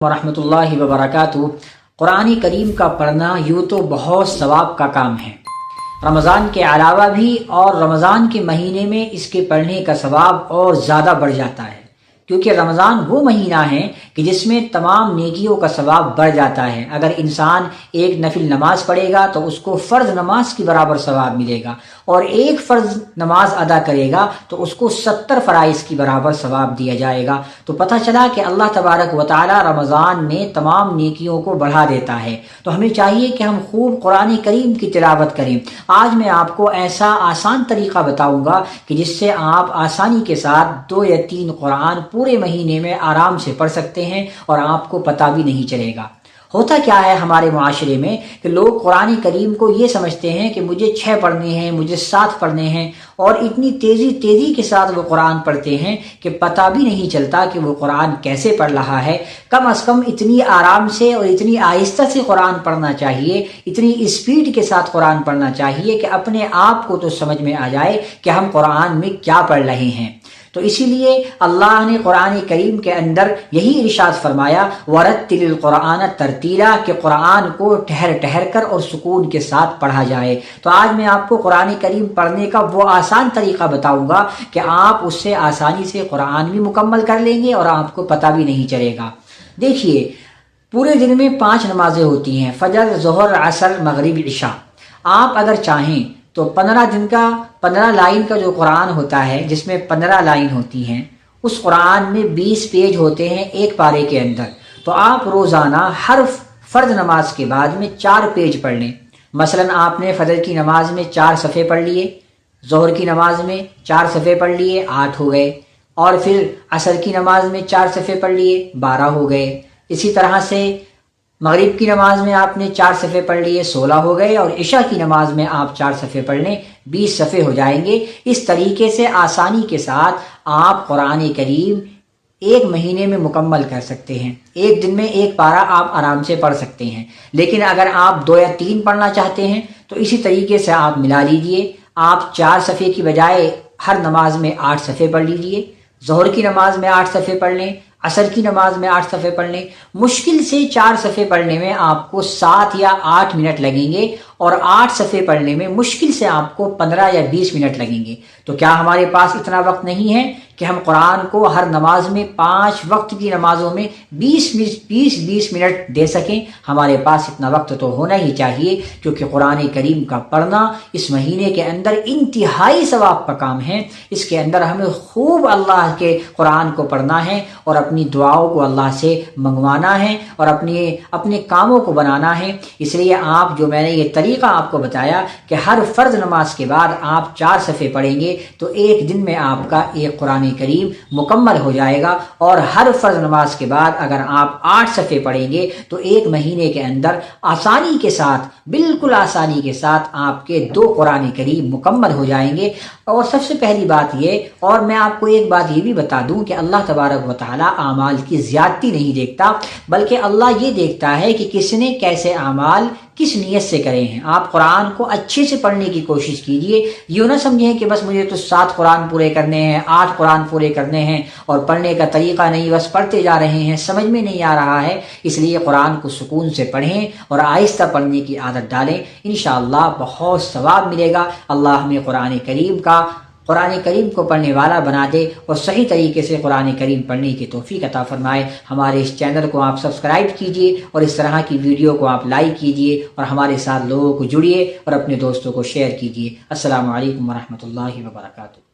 ورحمۃ وبرکاتہ۔ قرآن کریم کا پڑھنا یوں تو بہت ثواب کا کام ہے، رمضان کے علاوہ بھی، اور رمضان کے مہینے میں اس کے پڑھنے کا ثواب اور زیادہ بڑھ جاتا ہے، کیونکہ رمضان وہ مہینہ ہے کہ جس میں تمام نیکیوں کا ثواب بڑھ جاتا ہے۔ اگر انسان ایک نفل نماز پڑھے گا تو اس کو فرض نماز کی برابر ثواب ملے گا، اور ایک فرض نماز ادا کرے گا تو اس کو 70 فرائض کی برابر ثواب دیا جائے گا۔ تو پتہ چلا کہ اللہ تبارک و تعالی رمضان میں تمام نیکیوں کو بڑھا دیتا ہے۔ تو ہمیں چاہیے کہ ہم خوب قرآن کریم کی تلاوت کریں۔ آج میں آپ کو ایسا آسان طریقہ بتاؤں گا کہ جس سے آپ آسانی کے ساتھ 2 یا 3 قرآن پورے مہینے میں آرام سے پڑھ سکتے ہیں اور آپ کو پتہ بھی نہیں چلے گا۔ ہوتا کیا ہے ہمارے معاشرے میں کہ لوگ قرآن کریم کو یہ سمجھتے ہیں کہ مجھے 6 پڑھنے ہیں، مجھے 7 پڑھنے ہیں، اور اتنی تیزی کے ساتھ وہ قرآن پڑھتے ہیں کہ پتہ بھی نہیں چلتا کہ وہ قرآن کیسے پڑھ رہا ہے۔ کم از کم اتنی آرام سے اور اتنی آہستہ سے قرآن پڑھنا چاہیے، اتنی اسپیڈ کے ساتھ قرآن پڑھنا چاہیے کہ اپنے آپ کو تو سمجھ میں آ جائے کہ ہم قرآن میں کیا پڑھ رہے ہیں۔ تو اسی لیے اللہ نے قرآن کریم کے اندر یہی ارشاد فرمایا وَرَتِّلِ الْقُرْآنَ تَرْتِیلًا، کہ قرآن کو ٹھہر کر اور سکون کے ساتھ پڑھا جائے۔ تو آج میں آپ کو قرآن کریم پڑھنے کا وہ آسان طریقہ بتاؤں گا کہ آپ اس سے آسانی سے قرآن بھی مکمل کر لیں گے اور آپ کو پتہ بھی نہیں چلے گا۔ دیکھیے، پورے دن میں 5 نمازیں ہوتی ہیں، فجر، ظہر، عصر، مغرب، عشاء۔ آپ اگر چاہیں تو 15 لائن کا جو قرآن ہوتا ہے، جس میں 15 لائن ہوتی ہیں، اس قرآن میں 20 پیج ہوتے ہیں ایک پارے کے اندر۔ تو آپ روزانہ ہر فرض نماز کے بعد میں 4 پیج پڑھ لیں۔ مثلا آپ نے فجر کی نماز میں 4 صفحے پڑھ لیے، ظہر کی نماز میں 4 صفحے پڑھ لیے، 8 ہو گئے، اور پھر عصر کی نماز میں 4 صفحے پڑھ لیے، 12 ہو گئے۔ اسی طرح سے مغرب کی نماز میں آپ نے 4 صفحے پڑھ لیے، 16 ہو گئے، اور عشاء کی نماز میں آپ 4 صفحے پڑھ لیں، 20 صفحے ہو جائیں گے۔ اس طریقے سے آسانی کے ساتھ آپ قرآن کریم ایک مہینے میں مکمل کر سکتے ہیں۔ ایک دن میں ایک پارہ آپ آرام سے پڑھ سکتے ہیں۔ لیکن اگر آپ 2 یا 3 پڑھنا چاہتے ہیں تو اسی طریقے سے آپ ملا لیجئے۔ آپ 4 صفحے کی بجائے ہر نماز میں 8 صفحے پڑھ لیجئے۔ ظہر کی نماز میں 8 صفحے پڑھ لیں، عصر کی نماز میں 8 صفحے پڑھ لیں۔ مشکل سے 4 صفحے پڑھنے میں آپ کو 7 یا 8 منٹ لگیں گے، اور 8 صفحے پڑھنے میں مشکل سے آپ کو 15 یا 20 منٹ لگیں گے۔ تو کیا ہمارے پاس اتنا وقت نہیں ہے کہ ہم قرآن کو ہر نماز میں 5 وقت کی نمازوں میں 20 منٹ دے سکیں؟ ہمارے پاس اتنا وقت تو ہونا ہی چاہیے، کیونکہ قرآن کریم کا پڑھنا اس مہینے کے اندر انتہائی ثواب کا کام ہے۔ اس کے اندر ہمیں خوب اللہ کے قرآن کو پڑھنا ہے اور اپنی دعاؤں کو اللہ سے منگوانا ہے اور اپنے کاموں کو بنانا ہے۔ اس لیے آپ جو میں نے یہ طریقہ آپ کو بتایا کہ ہر فرض نماز کے بعد آپ 4 صفحے پڑھیں گے تو ایک دن میں آپ کا ایک قرآن کریم مکمل ہو جائے گا، اور ہر فرض نماز کے بعد اگر آپ 8 صفحے پڑھیں گے تو ایک مہینے کے اندر آسانی کے ساتھ، بالکل آسانی کے ساتھ آپ کے 2 قرآن کریم مکمل ہو جائیں گے۔ اور سب سے پہلی بات یہ، اور میں آپ کو ایک بات یہ بھی بتا دوں کہ اللہ تبارک و تعالی اعمال کی زیادتی نہیں دیکھتا، بلکہ اللہ یہ دیکھتا ہے کہ کس نے کیسے اعمال کس نیت سے کرے ہیں۔ آپ قرآن کو اچھے سے پڑھنے کی کوشش کیجئے۔ یوں نہ سمجھیں کہ بس مجھے تو 7 قرآن پورے کرنے ہیں، 8 قرآن پورے کرنے ہیں، اور پڑھنے کا طریقہ نہیں، بس پڑھتے جا رہے ہیں، سمجھ میں نہیں آ رہا ہے۔ اس لیے قرآن کو سکون سے پڑھیں اور آہستہ پڑھنے کی عادت ڈالیں، انشاءاللہ بہت ثواب ملے گا۔ اللہ ہمیں قرآن کریم کو پڑھنے والا بنا دے اور صحیح طریقے سے قرآن کریم پڑھنے کی توفیق عطا فرمائے۔ ہمارے اس چینل کو آپ سبسکرائب کیجئے اور اس طرح کی ویڈیو کو آپ لائک کیجئے اور ہمارے ساتھ لوگوں کو جڑیے اور اپنے دوستوں کو شیئر کیجئے۔ السلام علیکم ورحمۃ اللہ وبرکاتہ۔